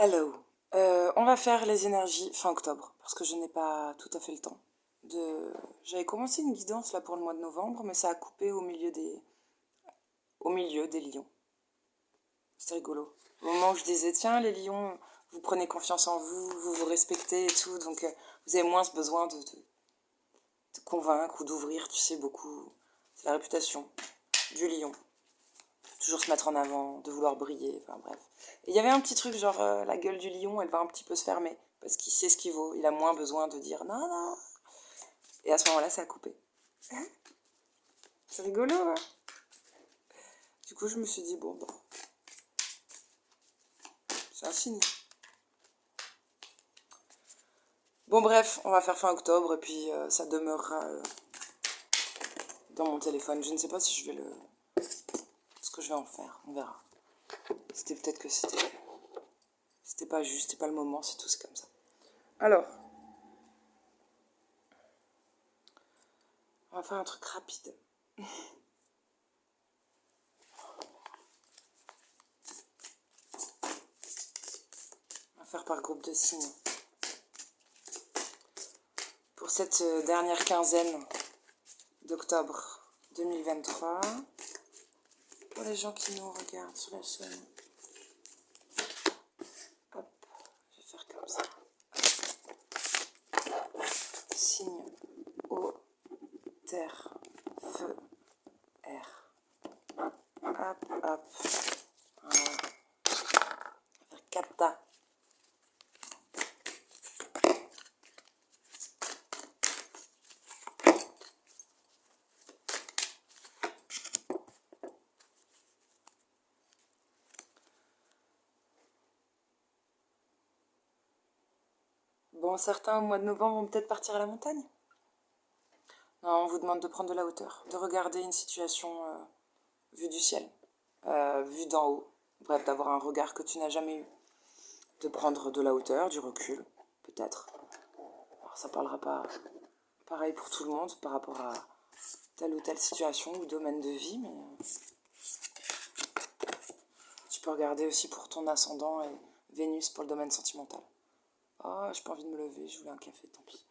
Hello. On va faire les énergies fin octobre, parce que je n'ai pas tout à fait le temps. J'avais commencé une guidance là pour le mois de novembre, mais ça a coupé au milieu des lions. C'était rigolo. Au moment où je disais, tiens, les lions, vous prenez confiance en vous, vous vous respectez et tout, donc vous avez moins ce besoin de convaincre ou d'ouvrir, tu sais, beaucoup. C'est la réputation du lion. Toujours se mettre en avant, de vouloir briller, enfin bref. Et il y avait un petit truc genre la gueule du lion, elle va un petit peu se fermer parce qu'il sait ce qu'il vaut, il a moins besoin de dire non, non. Et à ce moment-là, ça a coupé. C'est rigolo, hein. Du coup, je me suis dit, bon, bah, c'est un signe. Bon, bref, on va faire fin octobre et puis ça demeurera dans mon téléphone. Je ne sais pas si je vais ce que je vais en faire, on verra. C'était peut-être que c'était pas juste, c'était pas le moment, c'est tout, c'est comme ça. Alors, on va faire un truc rapide. On va faire par groupe de signes. Pour cette dernière quinzaine d'octobre 2023, pour les gens qui nous regardent sur la chaîne, hop, je vais faire comme ça. Signe eau, terre, feu, air. Hop, hop. Voilà. On va faire 4 tas. Bon, certains au mois de novembre vont peut-être partir à la montagne. Non, on vous demande de prendre de la hauteur, de regarder une situation vue du ciel, vue d'en haut. Bref, d'avoir un regard que tu n'as jamais eu. De prendre de la hauteur, du recul, peut-être. Alors, ça parlera pas pareil pour tout le monde par rapport à telle ou telle situation ou domaine de vie, mais tu peux regarder aussi pour ton ascendant et Vénus pour le domaine sentimental. Oh, j'ai pas envie de me lever, je voulais un café, tant pis.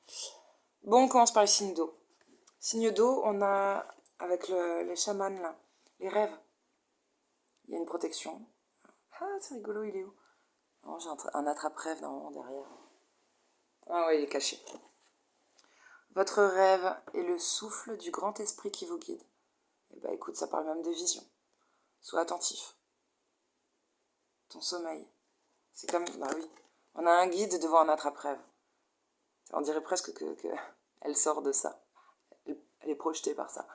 Bon, on commence par les signes d'eau. Signes d'eau, on a, avec les chamans là, les rêves. Il y a une protection. Ah, c'est rigolo, il est où? Oh, j'ai un attrape-rêve normalement derrière. Ah ouais, il est caché. Votre rêve est le souffle du grand esprit qui vous guide. Eh ben écoute, ça parle même de vision. Sois attentif. Ton sommeil. C'est comme, bah oui, on a un guide devant un attrape-rêve. On dirait presque que elle sort de ça. Elle est projetée par ça.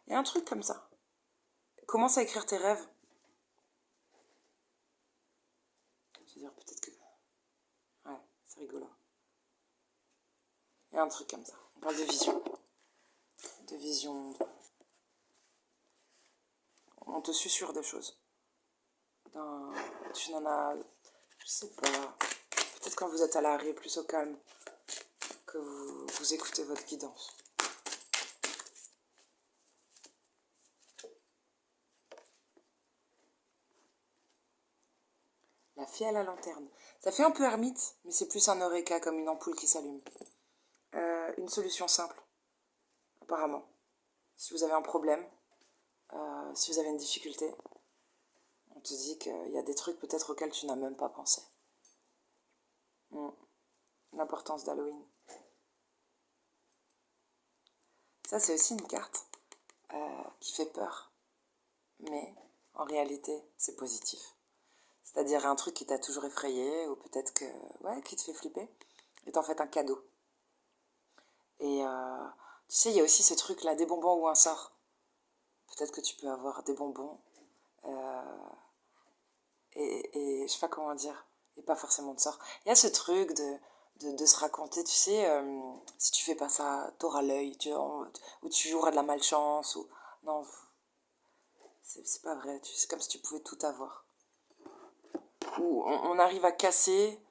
Il y a un truc comme ça. Commence à écrire tes rêves. Je veux dire, peut-être que... Ouais, c'est rigolo. Il y a un truc comme ça. On parle de vision. De vision. On te susurre des choses. Tu n'en as... Je sais pas. Peut-être quand vous êtes à l'arrêt, plus au calme, que vous écoutez votre guidance. La fée à la lanterne. Ça fait un peu ermite, mais c'est plus un eureka, comme une ampoule qui s'allume. Une solution simple, apparemment. Si vous avez un problème, si vous avez une difficulté, on te dit qu'il y a des trucs peut-être auxquels tu n'as même pas pensé. L'importance d'Halloween. Ça, c'est aussi une carte qui fait peur. Mais en réalité, c'est positif. C'est-à-dire un truc qui t'a toujours effrayé, ou peut-être que, ouais, qui te fait flipper, est en fait un cadeau. Et tu sais, il y a aussi ce truc-là, des bonbons ou un sort. Peut-être que tu peux avoir des bonbons et je sais pas comment dire, et pas forcément de sort. Il y a ce truc de se raconter, tu sais, si tu fais pas ça, t'auras l'œil, ou tu auras de la malchance, ou... Non, c'est pas vrai, c'est comme si tu pouvais tout avoir. Ou on arrive à casser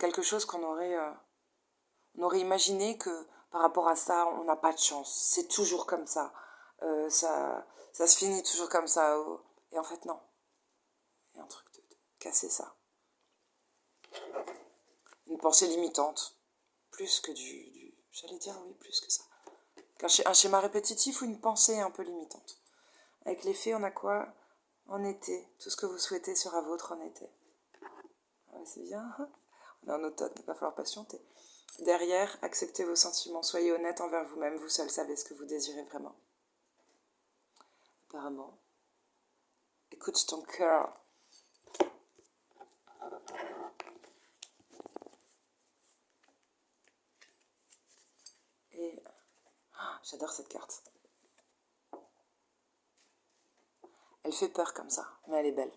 quelque chose on aurait imaginé que par rapport à ça, on n'a pas de chance. C'est toujours comme ça. Ça se finit toujours comme ça. Et en fait, non. Il y a un truc de casser ça. pensée limitante. Plus que j'allais dire oui, plus que ça. Un schéma répétitif ou une pensée un peu limitante. Avec les fées, on a quoi? En été. Tout ce que vous souhaitez sera vôtre en été. Ah, c'est bien. On est en automne, il va falloir patienter. Derrière, acceptez vos sentiments. Soyez honnête envers vous-même. Vous seul savez ce que vous désirez vraiment. Apparemment. Écoute ton cœur. Et j'adore cette carte. Elle fait peur comme ça, mais elle est belle.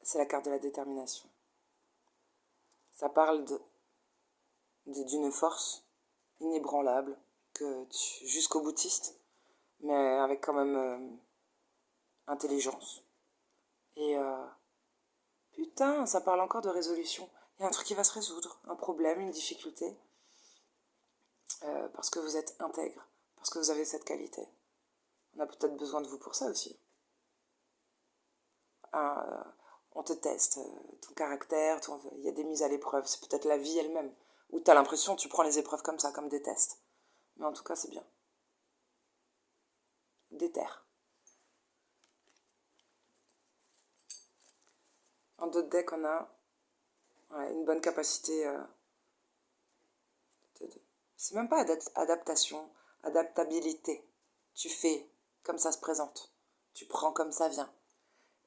C'est la carte de la détermination. Ça parle d'une force inébranlable, jusqu'au boutiste, mais avec quand même intelligence. Et putain, ça parle encore de résolution. Il y a un truc qui va se résoudre, un problème, une difficulté, parce que vous êtes intègre, parce que vous avez cette qualité. On a peut-être besoin de vous pour ça aussi. On te teste, ton caractère, il y a des mises à l'épreuve, c'est peut-être la vie elle-même, où tu as l'impression que tu prends les épreuves comme ça, comme des tests. Mais en tout cas, c'est bien. Déterre. En d'autres decks, on a une bonne capacité c'est même pas adaptation, adaptabilité. Tu fais comme ça se présente. Tu prends comme ça vient.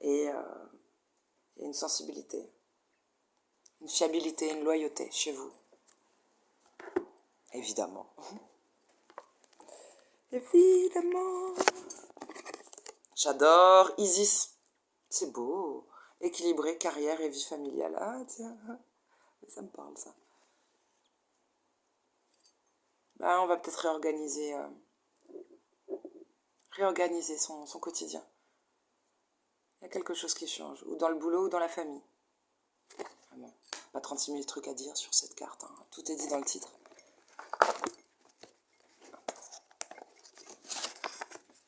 Et il y a une sensibilité, une fiabilité, une loyauté chez vous. Évidemment. Évidemment. J'adore Isis. C'est beau. Équilibré, carrière et vie familiale. Ah, tiens. Ça me parle, ça. Bah, on va peut-être réorganiser son quotidien. Il y a quelque chose qui change. Ou dans le boulot ou dans la famille. Ah bon, pas 36 000 trucs à dire sur cette carte. Hein. Tout est dit dans le titre.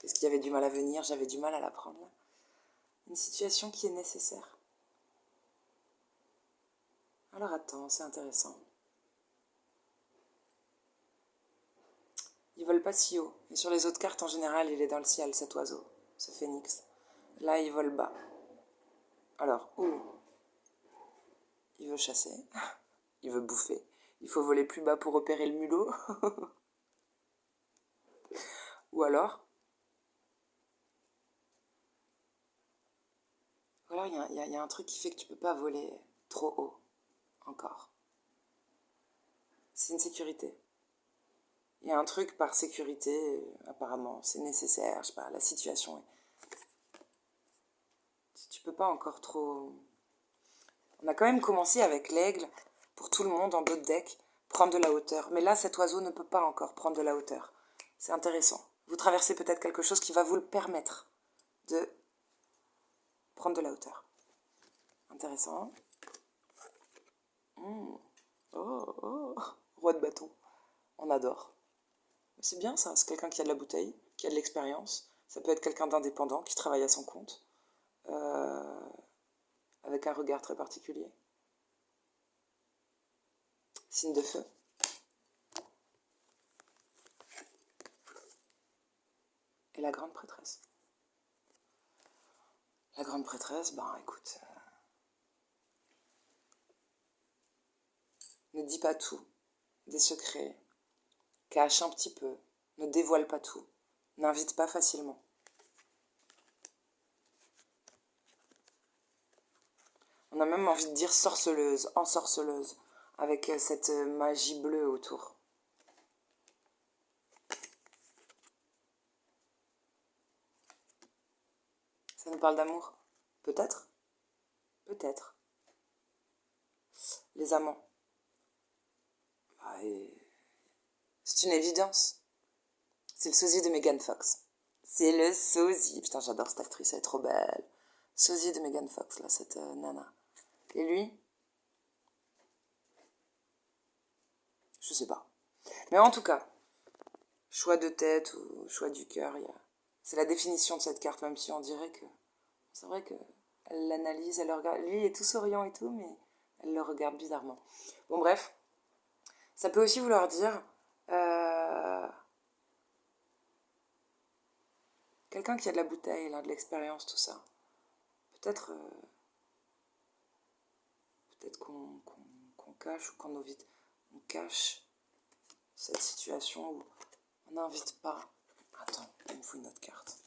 Est-ce qu'il y avait du mal à venir? J'avais du mal à la prendre. Une situation qui est nécessaire. Alors attends, c'est intéressant. Ils volent pas si haut. Et sur les autres cartes, en général, il est dans le ciel, cet oiseau, ce phénix. Là, il vole bas. Alors, il veut chasser, il veut bouffer. Il faut voler plus bas pour repérer le mulot. Ou alors, il y a un truc qui fait que tu peux pas voler trop haut, encore. C'est une sécurité. Il y a un truc par sécurité, apparemment, c'est nécessaire, je sais pas, la situation. Tu peux pas encore trop... On a quand même commencé avec l'aigle, pour tout le monde, en d'autres decks, prendre de la hauteur. Mais là, cet oiseau ne peut pas encore prendre de la hauteur. C'est intéressant. Vous traversez peut-être quelque chose qui va vous le permettre de prendre de la hauteur. Intéressant. Oh, roi de bâton. On adore. C'est bien ça, c'est quelqu'un qui a de la bouteille, qui a de l'expérience. Ça peut être quelqu'un d'indépendant qui travaille à son compte, avec un regard très particulier. Signe de feu. Et la grande prêtresse. La grande prêtresse, ben écoute, ne dis pas tout, des secrets, cache un petit peu, ne dévoile pas tout, n'invite pas facilement. On a même envie de dire sorceleuse, ensorceleuse, avec cette magie bleue autour. Ça nous parle d'amour? Peut-être? Peut-être. Les amants. C'est une évidence. C'est le sosie de Megan Fox. C'est le sosie. Putain, j'adore cette actrice, elle est trop belle. Sosie de Megan Fox, là, cette nana. Et lui? Je sais pas. Mais en tout cas, choix de tête ou choix du cœur, c'est la définition de cette carte, même si on dirait que... C'est vrai qu'elle Elle l'analyse, elle le regarde. Lui, il est tout souriant et tout, mais elle le regarde bizarrement. Bon, bref. Ça peut aussi vouloir dire quelqu'un qui a de la bouteille, là, de l'expérience, tout ça. Peut-être qu'on cache ou qu'on évite. On cache cette situation où on n'invite pas. Attends, il me faut une autre carte.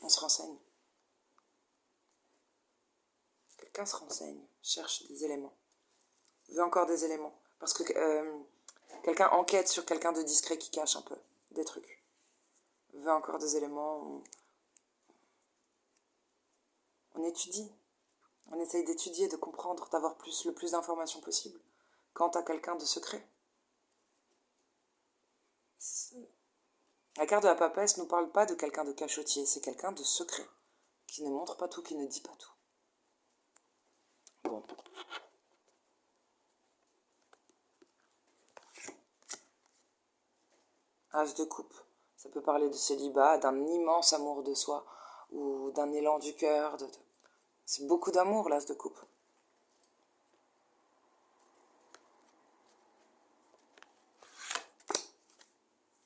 On se renseigne. Quelqu'un se renseigne, cherche des éléments. Veut encore des éléments. Parce que quelqu'un enquête sur quelqu'un de discret qui cache un peu des trucs. Veut encore des éléments. On étudie. On essaye d'étudier, de comprendre, d'avoir le plus d'informations possible quant à quelqu'un de secret. La carte de la papesse ne nous parle pas de quelqu'un de cachotier, c'est quelqu'un de secret, qui ne montre pas tout, qui ne dit pas tout. Bon. As de coupe, ça peut parler de célibat, d'un immense amour de soi, ou d'un élan du cœur. C'est beaucoup d'amour, l'as de coupe.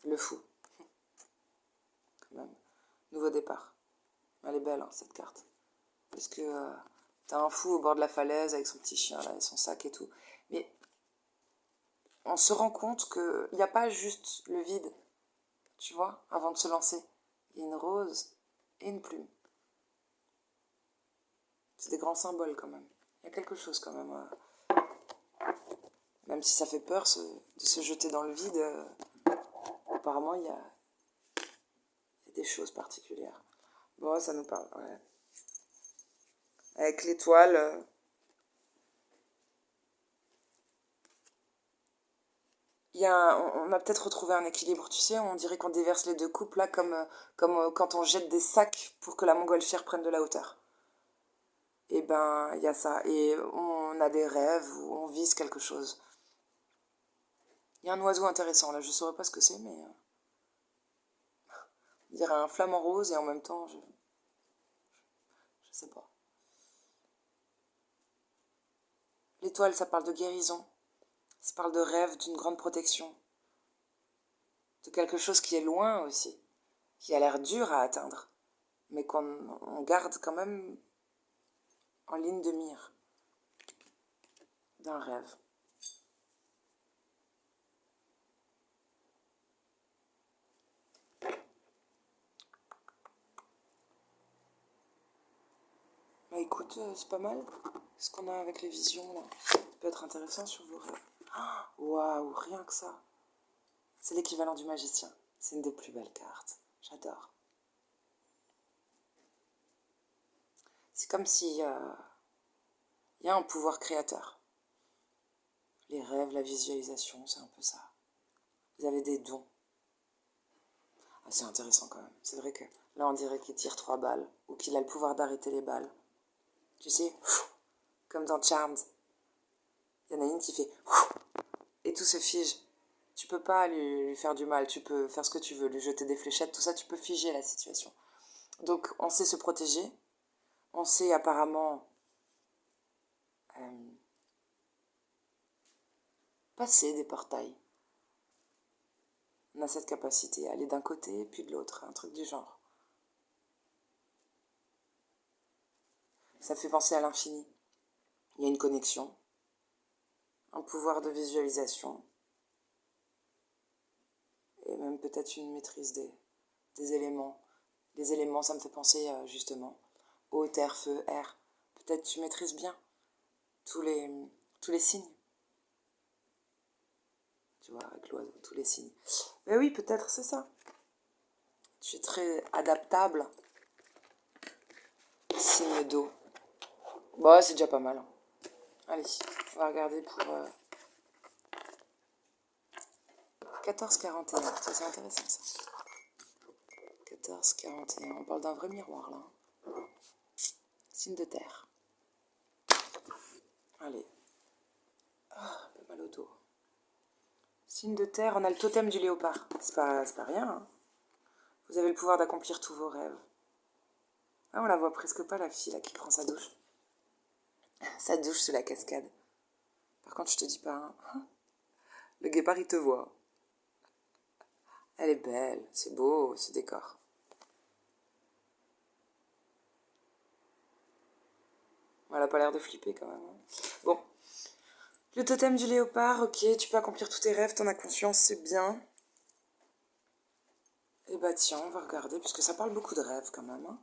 Le fou. Quand même. Nouveau départ. Elle est belle, hein, cette carte. Parce que t'as un fou au bord de la falaise avec son petit chien là et son sac et tout. Mais on se rend compte qu'il n'y a pas juste le vide, tu vois, avant de se lancer. Il y a une rose et une plume. C'est des grands symboles quand même. Il y a quelque chose quand même. Même si ça fait peur de se jeter dans le vide, apparemment il y a des choses particulières. Bon, ça nous parle, ouais. Avec l'étoile, on a peut-être retrouvé un équilibre, tu sais, on dirait qu'on déverse les deux coupes là comme quand on jette des sacs pour que la montgolfière prenne de la hauteur. Et ben, il y a ça. Et on a des rêves où on vise quelque chose. Il y a un oiseau intéressant là, je saurais pas ce que c'est, mais on dirait un flamant rose et en même temps, je sais pas. L'étoile, ça parle de guérison, ça parle de rêve, d'une grande protection, de quelque chose qui est loin aussi, qui a l'air dur à atteindre, mais qu'on garde quand même en ligne de mire d'un rêve. Bah écoute, c'est pas mal ce qu'on a avec les visions là. Ça peut être intéressant sur vos rêves. Waouh, rien que ça. C'est l'équivalent du magicien. C'est une des plus belles cartes. J'adore. C'est comme si y a un pouvoir créateur. Les rêves, la visualisation, c'est un peu ça. Vous avez des dons. Ah, c'est intéressant quand même. C'est vrai que là, on dirait qu'il tire 3 balles ou qu'il a le pouvoir d'arrêter les balles. Tu sais, comme dans Charmed. Il y en a une qui fait et tout se fige. Tu peux pas lui faire du mal, tu peux faire ce que tu veux, lui jeter des fléchettes, tout ça, tu peux figer la situation. Donc, on sait se protéger. On sait apparemment passer des portails. On a cette capacité à aller d'un côté puis de l'autre, un truc du genre. Ça fait penser à l'infini. Il y a une connexion, un pouvoir de visualisation et même peut-être une maîtrise des éléments. Les éléments, ça me fait penser justement eau, terre, feu, air. Peut-être tu maîtrises bien tous les signes. Tu vois, avec l'oiseau, tous les signes. Mais oui, peut-être c'est ça. Tu es très adaptable. Signe d'eau. Bon, c'est déjà pas mal. Hein. Allez, on va regarder pour 14,41. Ça, c'est intéressant, ça. 14,41. On parle d'un vrai miroir, là. Signe de terre. Allez. Ah, un peu mal au dos. Signe de terre, on a le totem du léopard. C'est pas rien, hein. Vous avez le pouvoir d'accomplir tous vos rêves. Ah, on la voit presque pas, la fille là qui prend sa douche. Sa douche sous la cascade. Par contre, je te dis pas, hein. Le guépard, il te voit. Elle est belle, c'est beau ce décor. Elle a pas l'air de flipper quand même. Bon. Le totem du léopard, ok, tu peux accomplir tous tes rêves, t'en as conscience, c'est bien. Et bah tiens, on va regarder, puisque ça parle beaucoup de rêves quand même. Hein.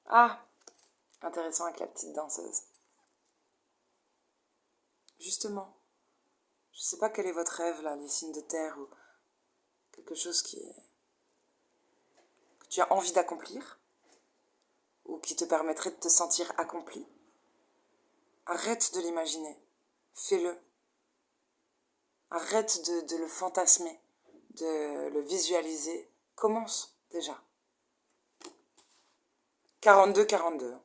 Ah, intéressant avec la petite danseuse. Justement, je sais pas quel est votre rêve là, les signes de terre ou quelque chose que tu as envie d'accomplir ou qui te permettrait de te sentir accompli. Arrête de l'imaginer, fais-le. Arrête de le fantasmer, de le visualiser. Commence déjà. 42-42,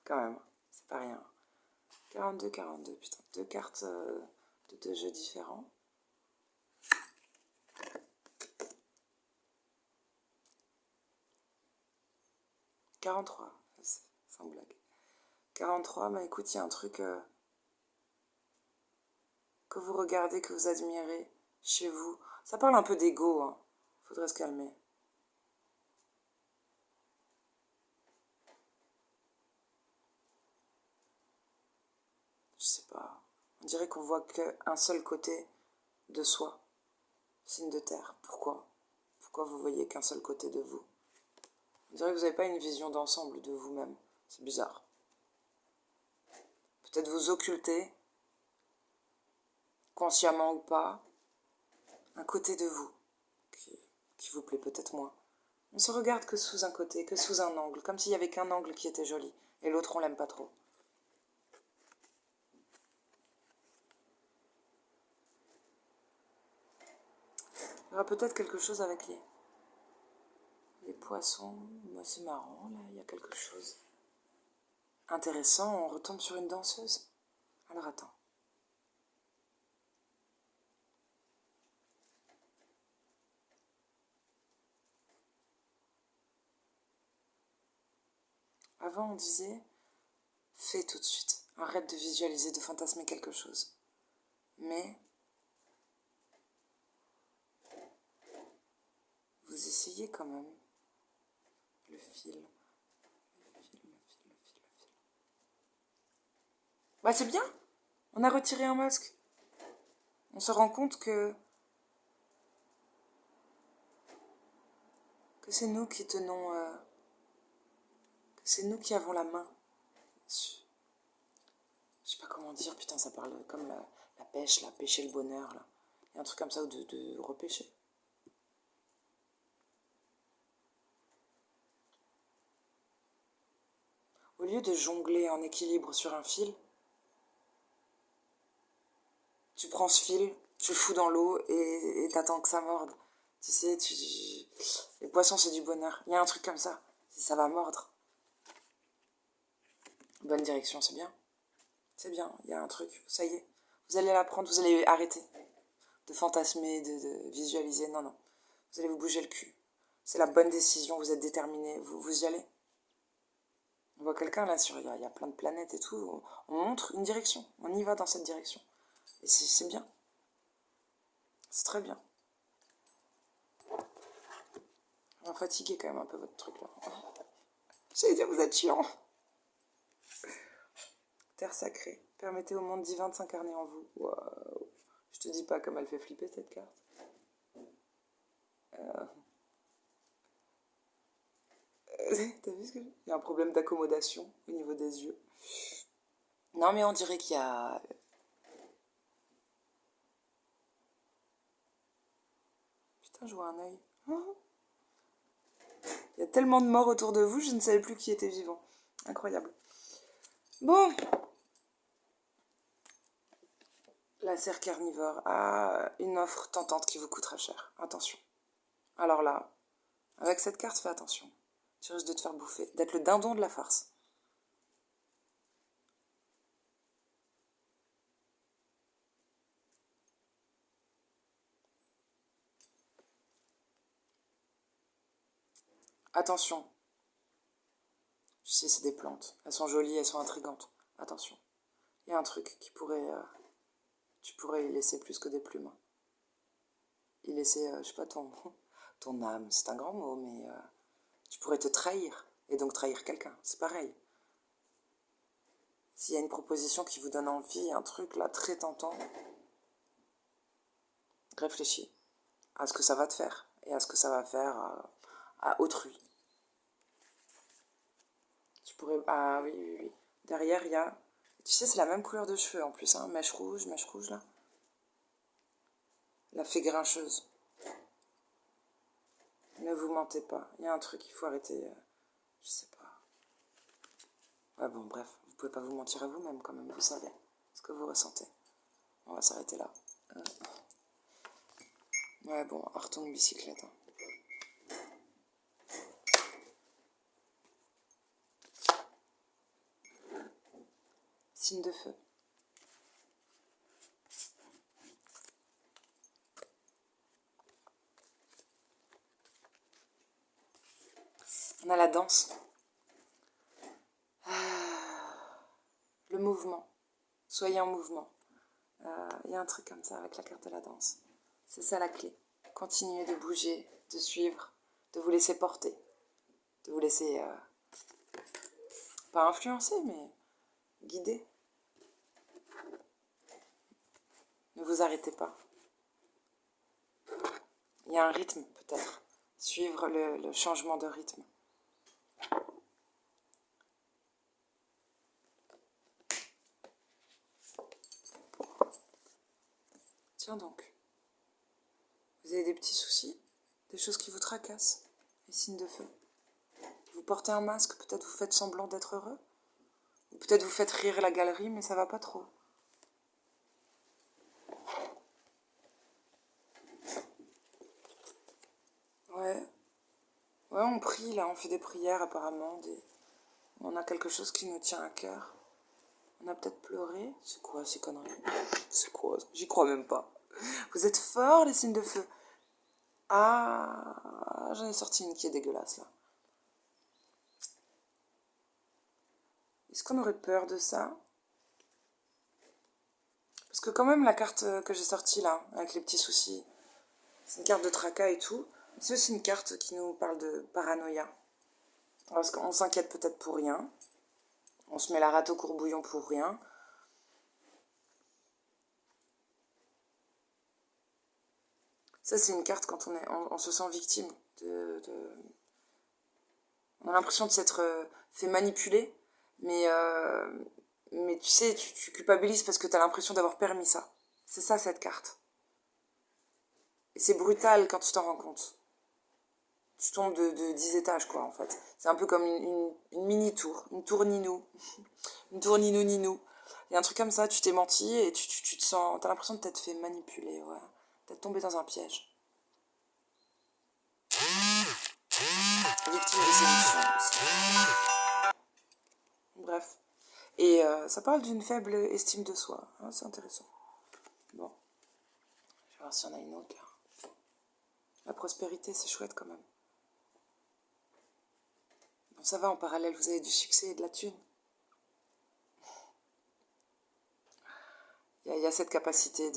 quand même, c'est pas rien. 42-42, putain, deux cartes de deux jeux différents. « 43, sans blague. 43, bah écoute, il y a un truc que vous regardez, que vous admirez chez vous. Ça parle un peu d'ego, hein. Faudrait se calmer. Je sais pas. On dirait qu'on voit qu'un seul côté de soi. Signe de terre. Pourquoi? Pourquoi vous voyez qu'un seul côté de vous? On dirait que vous n'avez pas une vision d'ensemble de vous-même. C'est bizarre. Peut-être vous occultez, consciemment ou pas, un côté de vous qui vous plaît peut-être moins. On se regarde que sous un côté, que sous un angle, comme s'il n'y avait qu'un angle qui était joli, et l'autre on l'aime pas trop. Il y aura peut-être quelque chose avec les poissons. Moi c'est marrant, là, il y a quelque chose. Intéressant, on retombe sur une danseuse. Alors attends. Avant on disait, fais tout de suite. Arrête de visualiser, de fantasmer quelque chose. Mais vous essayez quand même. Le fil. Bah c'est bien. On a retiré un masque. On se rend compte que c'est nous qui tenons, que c'est nous qui avons la main. Je sais pas comment dire, putain, ça parle comme la pêche, là, pêcher le bonheur, là. Il y a un truc comme ça, ou de repêcher. Au lieu de jongler en équilibre sur un fil, tu prends ce fil, tu le fous dans l'eau et t'attends que ça morde. Tu sais, les poissons, c'est du bonheur. Il y a un truc comme ça. Si ça va mordre. Bonne direction, c'est bien. C'est bien, il y a un truc. Ça y est. Vous allez l'apprendre, vous allez arrêter de fantasmer, de visualiser. Non, non. Vous allez vous bouger le cul. C'est la bonne décision, vous êtes déterminé. Vous y allez. On voit quelqu'un là, il y a plein de planètes et tout. On montre une direction. On y va dans cette direction. Et c'est bien. C'est très bien. On va fatiguer quand même un peu votre truc là. J'allais dire, vous êtes chiant. Terre sacrée. Permettez au monde divin de s'incarner en vous. Waouh. Je te dis pas comme elle fait flipper cette carte. T'as vu ce que j'ai? Il y a un problème d'accommodation au niveau des yeux. Non mais on dirait qu'il y a... Putain, je vois un œil. Il y a tellement de morts autour de vous, je ne savais plus qui était vivant. Incroyable. Bon. La serre carnivore a une offre tentante qui vous coûtera cher. Attention. Alors là, avec cette carte, fais attention. Tu risques de te faire bouffer, d'être le dindon de la farce. Attention. Tu sais, c'est des plantes. Elles sont jolies, elles sont intrigantes. Attention. Il y a un truc qui pourrait... tu pourrais y laisser plus que des plumes. Y laisser, je sais pas, ton âme. C'est un grand mot, mais tu pourrais te trahir. Et donc trahir quelqu'un. C'est pareil. S'il y a une proposition qui vous donne envie, un truc là très tentant, réfléchis à ce que ça va te faire et à ce que ça va faire à autrui. Tu pourrais... Ah oui, oui, oui. Derrière, il y a... Tu sais, c'est la même couleur de cheveux en plus, hein. Mèche rouge là. La fée grincheuse. Ne vous mentez pas. Il y a un truc, il faut arrêter. Je sais pas. Ouais, bon, bref. Vous pouvez pas vous mentir à vous-même quand même, vous savez ce que vous ressentez. On va s'arrêter là. Ouais, bon, Artung bicyclette. Hein. Signe de feu. On a la danse. Le mouvement. Soyez en mouvement. Il y a un truc comme ça avec la carte de la danse. C'est ça la clé. Continuez de bouger, de suivre, de vous laisser porter. De vous laisser... pas influencer, mais guider. Ne vous arrêtez pas. Il y a un rythme peut-être. Suivre le changement de rythme. Tiens donc. Vous avez des petits soucis, des choses qui vous tracassent, les signes de feu. Vous portez un masque, peut-être vous faites semblant d'être heureux. Ou peut-être vous faites rire la galerie, mais ça va pas trop. Ouais. Ouais, on prie là, on fait des prières apparemment. On a quelque chose qui nous tient à cœur. On a peut-être pleuré. C'est quoi ces conneries? C'est quoi? J'y crois même pas. Vous êtes forts les signes de feu. Ah, j'en ai sorti une qui est dégueulasse là. Est-ce qu'on aurait peur de ça? Parce que quand même la carte que j'ai sortie là, avec les petits soucis, c'est une carte de tracas et tout. C'est aussi une carte qui nous parle de paranoïa. Parce qu'on s'inquiète peut-être pour rien. On se met la rate au courbouillon pour rien. Ça, c'est une carte quand on se sent victime. On a l'impression de s'être fait manipuler, mais tu sais, tu culpabilises parce que tu as l'impression d'avoir permis ça. C'est ça, cette carte. Et c'est brutal quand tu t'en rends compte. Tu tombes de 10 étages, quoi, en fait. C'est un peu comme une mini-tour, une tour ninou. Une tour ninou-ninou. Il y a un truc comme ça, tu t'es menti et tu te sens... T'as l'impression de t'être fait manipuler, ouais. D'être tombé dans un piège. Victime de séduction aussi. Bref. Et ça parle d'une faible estime de soi. Hein, c'est intéressant. Bon. Je vais voir s'il y en a une autre, là. La prospérité, c'est chouette, quand même. Bon, ça va, en parallèle, vous avez du succès et de la thune. Il y a cette capacité,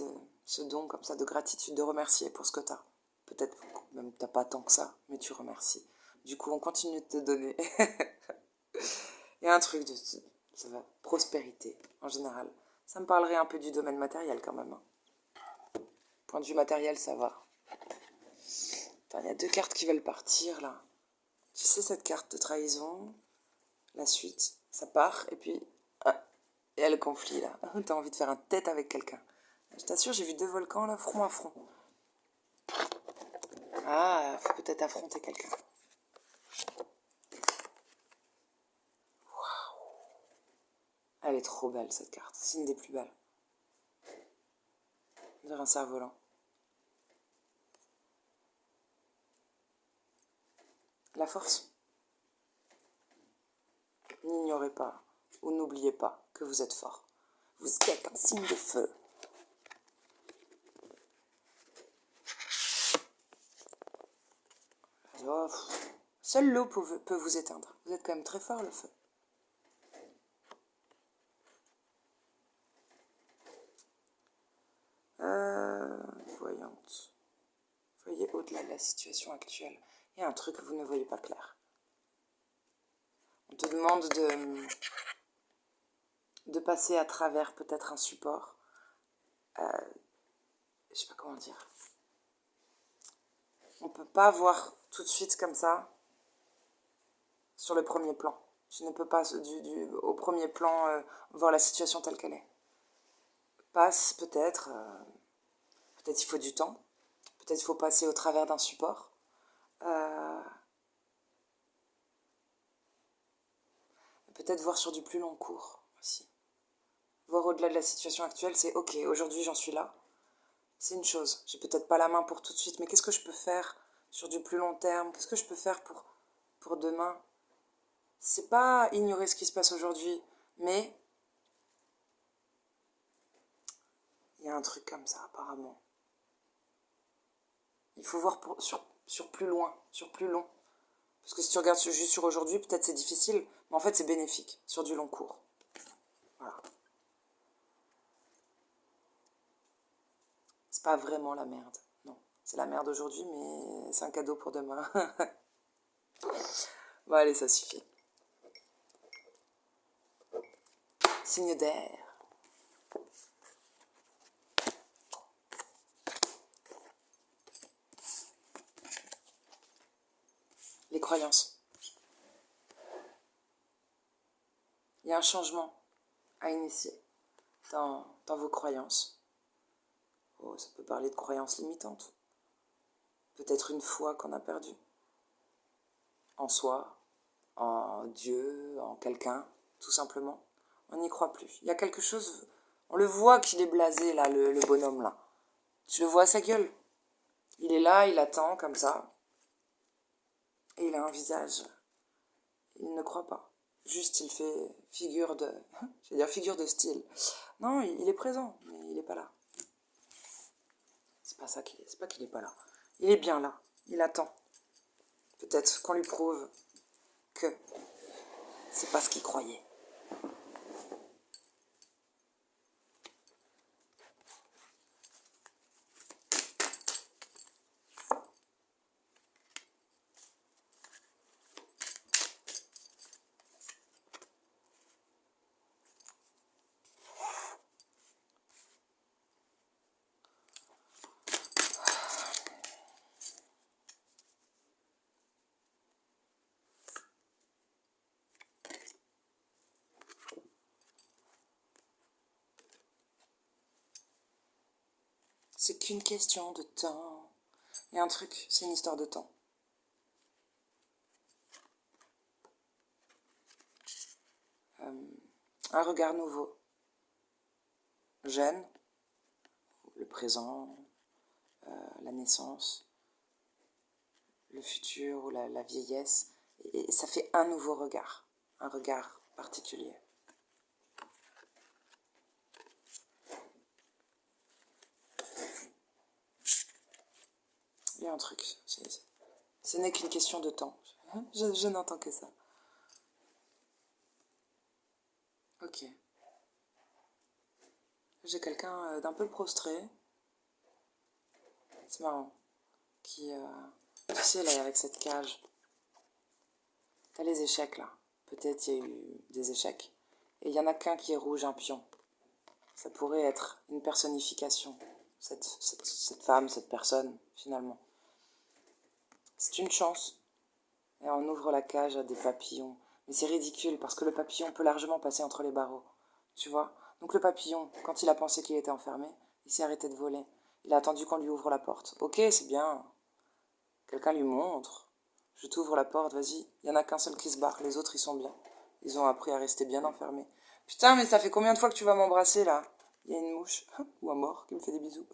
ce don comme ça, de gratitude, de remercier pour ce que tu as. Peut-être même t'as pas tant que ça, mais tu remercies. Du coup, on continue de te donner. Il y a un truc de ça va, prospérité, en général. Ça me parlerait un peu du domaine matériel, quand même. Hein. Point de vue matériel, ça va. Attends, il y a deux cartes qui veulent partir, là. Tu sais, cette carte de trahison, la suite, ça part, et puis... Ah, et il y a le conflit, là. T'as envie de faire un tête avec quelqu'un. Je t'assure, j'ai vu deux volcans, là, front à front. Ah, faut peut-être affronter quelqu'un. Waouh. Elle est trop belle, cette carte. C'est une des plus belles. On dirait un cerf-volant. La force. N'ignorez pas, ou n'oubliez pas que vous êtes fort. Vous êtes un signe de feu. Alors, Seule l'eau peut vous éteindre. Vous êtes quand même très fort, le feu. Voyante. Voyez au-delà de la situation actuelle. Il y a un truc que vous ne voyez pas clair. On te demande de passer à travers peut-être un support. Je sais pas comment dire. On peut pas voir tout de suite comme ça sur le premier plan. Tu ne peux pas au premier plan voir la situation telle qu'elle est. Passe peut-être il faut du temps, peut-être il faut passer au travers d'un support. Peut-être voir sur du plus long cours aussi. Voir au-delà de la situation actuelle, c'est ok, aujourd'hui j'en suis là. C'est une chose, j'ai peut-être pas la main pour tout de suite, mais qu'est-ce que je peux faire sur du plus long terme? Qu'est-ce que je peux faire pour demain? C'est pas ignorer ce qui se passe aujourd'hui, mais il y a un truc comme ça apparemment. Il faut voir sur plus loin, sur plus long. Parce que si tu regardes juste sur aujourd'hui, peut-être c'est difficile, mais en fait c'est bénéfique sur du long cours. Voilà. C'est pas vraiment la merde, non. C'est la merde aujourd'hui, mais c'est un cadeau pour demain. Bon allez, ça suffit. Signe d'air. Les croyances. Il y a un changement à initier dans vos croyances. Oh, ça peut parler de croyances limitantes. Peut-être une foi qu'on a perdue. En soi, en Dieu, en quelqu'un, tout simplement. On n'y croit plus. Il y a quelque chose, on le voit qu'il est blasé là, le bonhomme là. Tu le vois à sa gueule. Il est là, il attend comme ça. Et il a un visage. Il ne croit pas. Juste, il fait figure de... Je vais dire figure de style. Non, il est présent, mais il n'est pas là. C'est pas ça qu'il est. C'est pas qu'il n'est pas là. Il est bien là. Il attend. Peut-être qu'on lui prouve que c'est pas ce qu'il croyait. C'est qu'une question de temps. Il y a un truc, c'est une histoire de temps. Un regard nouveau. Jeune, le présent, la naissance, le futur ou la vieillesse. Et ça fait un nouveau regard. Un regard particulier. Il y a un truc. Ce n'est qu'une question de temps. Je n'entends que ça. Ok. J'ai quelqu'un d'un peu prostré. C'est marrant. Qui, tu sais, là, avec cette cage. T'as les échecs, là. Peut-être il y a eu des échecs. Et il y en a qu'un qui est rouge, un pion. Ça pourrait être une personnification. Cette femme, cette personne, finalement. C'est une chance. Et on ouvre la cage à des papillons. Mais c'est ridicule parce que le papillon peut largement passer entre les barreaux. Tu vois? Donc le papillon, quand il a pensé qu'il était enfermé, il s'est arrêté de voler. Il a attendu qu'on lui ouvre la porte. Ok, c'est bien. Quelqu'un lui montre. Je t'ouvre la porte, vas-y. Il n'y en a qu'un seul qui se barre. Les autres, ils sont bien. Ils ont appris à rester bien enfermés. Putain, mais ça fait combien de fois que tu vas m'embrasser, là? Il y a une mouche, ou un mort, qui me fait des bisous.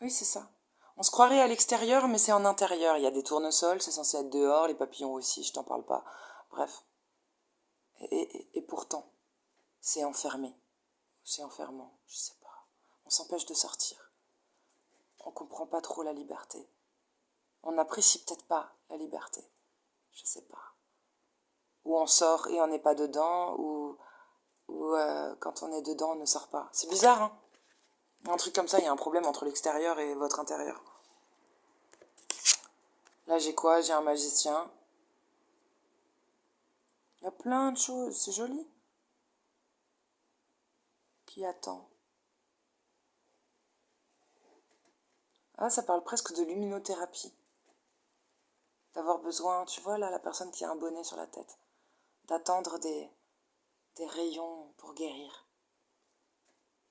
Oui, c'est ça. On se croirait à l'extérieur, mais c'est en intérieur. Il y a des tournesols, c'est censé être dehors, les papillons aussi, je t'en parle pas. Bref. Et pourtant, c'est enfermé. C'est enfermant, je sais pas. On s'empêche de sortir. on comprend pas trop la liberté. On n'apprécie peut-être pas la liberté. Je sais pas. Ou on sort et on n'est pas dedans, ou quand on est dedans, on ne sort pas. C'est bizarre, hein? Un truc comme ça, il y a un problème entre l'extérieur et votre intérieur. Là, j'ai quoi? J'ai un magicien. Il y a plein de choses, c'est joli. Qui attend? Ah, ça parle presque de luminothérapie. D'avoir besoin, tu vois là, la personne qui a un bonnet sur la tête, d'attendre des rayons pour guérir.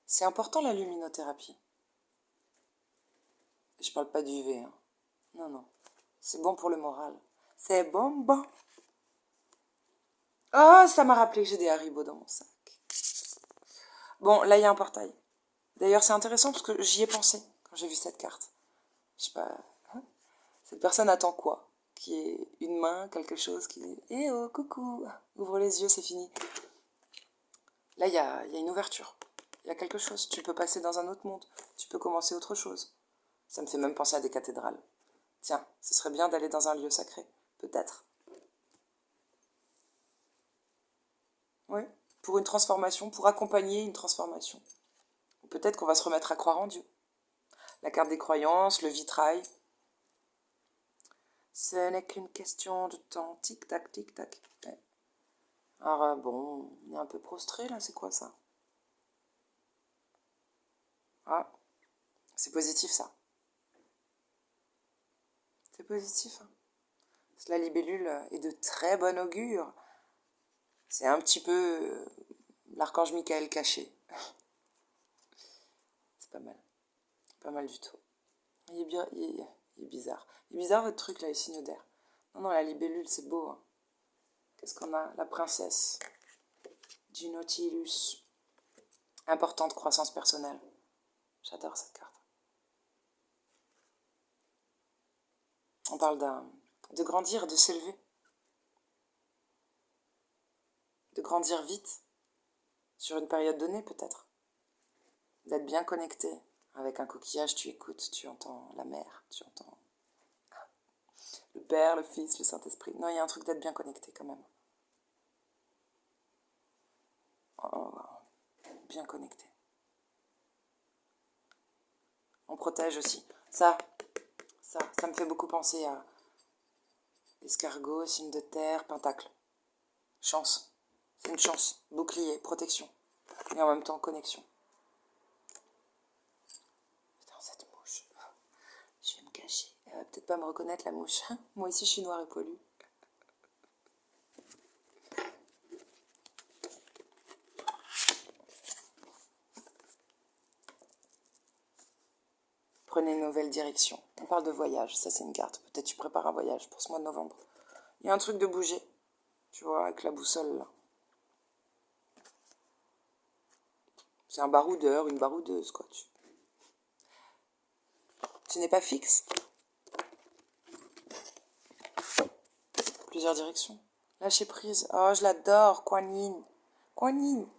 C'est important la luminothérapie. Je parle pas du UV, hein. Non, non. C'est bon pour le moral. C'est bon. Oh, ça m'a rappelé que j'ai des Haribo dans mon sac. Bon, là, il y a un portail. D'ailleurs, c'est intéressant parce que j'y ai pensé quand j'ai vu cette carte. Je sais pas. Hein, cette personne attend quoi? Qui est une main, quelque chose qui dit eh oh, coucou, ouvre les yeux, c'est fini. Là, il y a une ouverture. Il y a quelque chose. Tu peux passer dans un autre monde. Tu peux commencer autre chose. Ça me fait même penser à des cathédrales. Tiens, ce serait bien d'aller dans un lieu sacré. Peut-être. Oui. Pour une transformation, pour accompagner une transformation. Ou peut-être qu'on va se remettre à croire en Dieu. La carte des croyances, le vitrail. Ce n'est qu'une question de temps. Tic-tac, tic-tac. Ouais. Alors, bon, on est un peu prostré là, c'est quoi ça? Ah, c'est positif ça. C'est positif. Hein. La libellule est de très bon augure. C'est un petit peu l'archange Michael caché. C'est pas mal. Pas mal du tout. Il est, bien, il est bizarre. Il est bizarre votre truc là, les signes d'air. Non, non, la libellule, c'est beau. Hein. Qu'est-ce qu'on a? La princesse du Nautilus. Importante croissance personnelle. J'adore cette carte. On parle de grandir, de s'élever. De grandir vite. Sur une période donnée, peut-être. D'être bien connecté. Avec un coquillage, tu écoutes, tu entends la mer, tu entends le Père, le Fils, le Saint-Esprit. Non, il y a un truc d'être bien connecté quand même. Oh, bien connecté. On protège aussi. Ça me fait beaucoup penser à escargot, signe de terre, pentacle. Chance. C'est une chance. Bouclier, protection. Et en même temps, connexion. Putain, cette mouche. Je vais me cacher. Elle va peut-être pas me reconnaître, la mouche. Moi aussi, je suis noire et poilue. Prenez une nouvelle direction. On parle de voyage. Ça, c'est une carte. Peut-être tu prépares un voyage pour ce mois de novembre. Il y a un truc de bouger. Tu vois, avec la boussole, là. C'est un baroudeur, une baroudeuse, quoi. Tu n'es pas fixe. Plusieurs directions. Lâcher prise. Oh, je l'adore. Kuan Yin. Kuan Yin.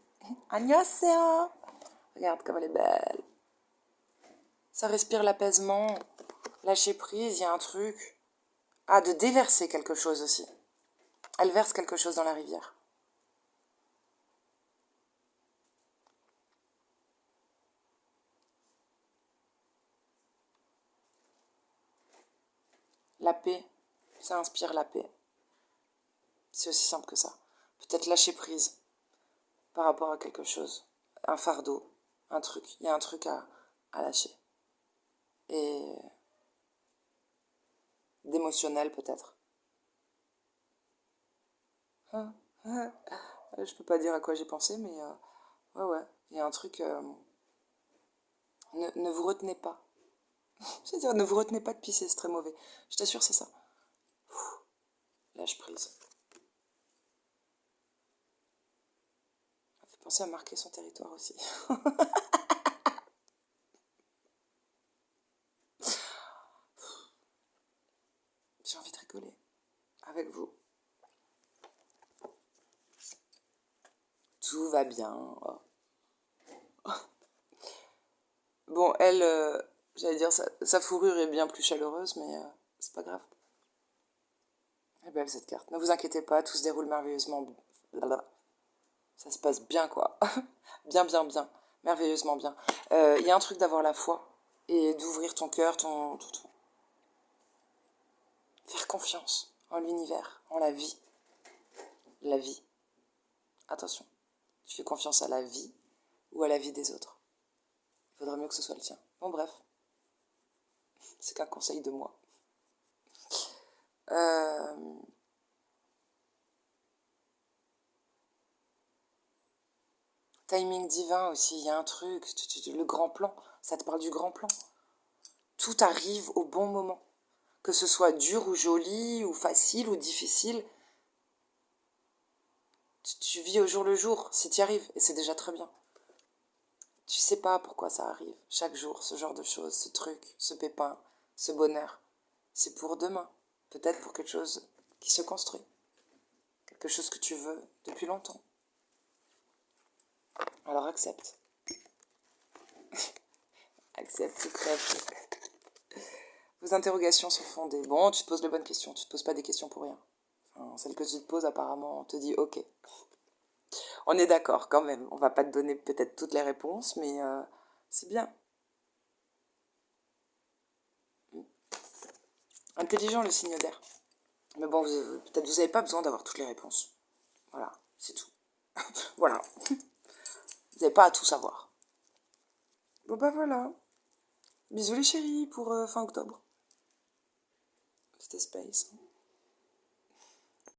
Annyeonghaseyo. Regarde comme elle est belle. Ça respire l'apaisement. Lâcher prise, il y a un truc. Ah, de déverser quelque chose aussi. Elle verse quelque chose dans la rivière. La paix. Ça inspire la paix. C'est aussi simple que ça. Peut-être lâcher prise par rapport à quelque chose. Un fardeau. Un truc. Il y a un truc à lâcher. Et d'émotionnel peut-être. Je peux pas dire à quoi j'ai pensé, mais ouais. Il y a un truc. Ne vous retenez pas. C'est-à-dire, ne vous retenez pas de pisser, c'est très mauvais. Je t'assure, c'est ça. Lâche prise. Ça fait penser à marquer son territoire aussi. J'ai envie de rigoler avec vous. Tout va bien. Oh. Bon, elle, J'allais dire, sa fourrure est bien plus chaleureuse, mais c'est pas grave. Elle est belle cette carte. Ne vous inquiétez pas, tout se déroule merveilleusement. Blablabla. Ça se passe bien, quoi. Bien, bien, bien. Merveilleusement bien. Il y a un truc d'avoir la foi et d'ouvrir ton cœur, faire confiance en l'univers, en la vie. La vie. Attention. Tu fais confiance à la vie ou à la vie des autres. Il faudrait mieux que ce soit le tien. Bon, bref. C'est qu'un conseil de moi. Euh, Timing divin aussi, il y a un truc, le grand plan, ça te parle du grand plan. Tout arrive au bon moment. Que ce soit dur ou joli, ou facile ou difficile, tu vis au jour le jour, si tu y arrives, et c'est déjà très bien. Tu sais pas pourquoi ça arrive, chaque jour, ce genre de choses, ce truc, ce pépin, ce bonheur. C'est pour demain, peut-être pour quelque chose qui se construit, quelque chose que tu veux depuis longtemps. Alors accepte. Accepte ou crève. Vos interrogations sont fondées. Bon, tu te poses les bonnes questions, tu te poses pas des questions pour rien. Enfin, celle que tu te poses, apparemment, on te dit ok. On est d'accord quand même. On va pas te donner peut-être toutes les réponses, mais c'est bien. Intelligent le signe d'air. Mais bon, peut-être vous n'avez pas besoin d'avoir toutes les réponses. Voilà, c'est tout. Voilà. Vous n'avez pas à tout savoir. Bon bah voilà. Bisous les chéris pour fin octobre. C'était Space.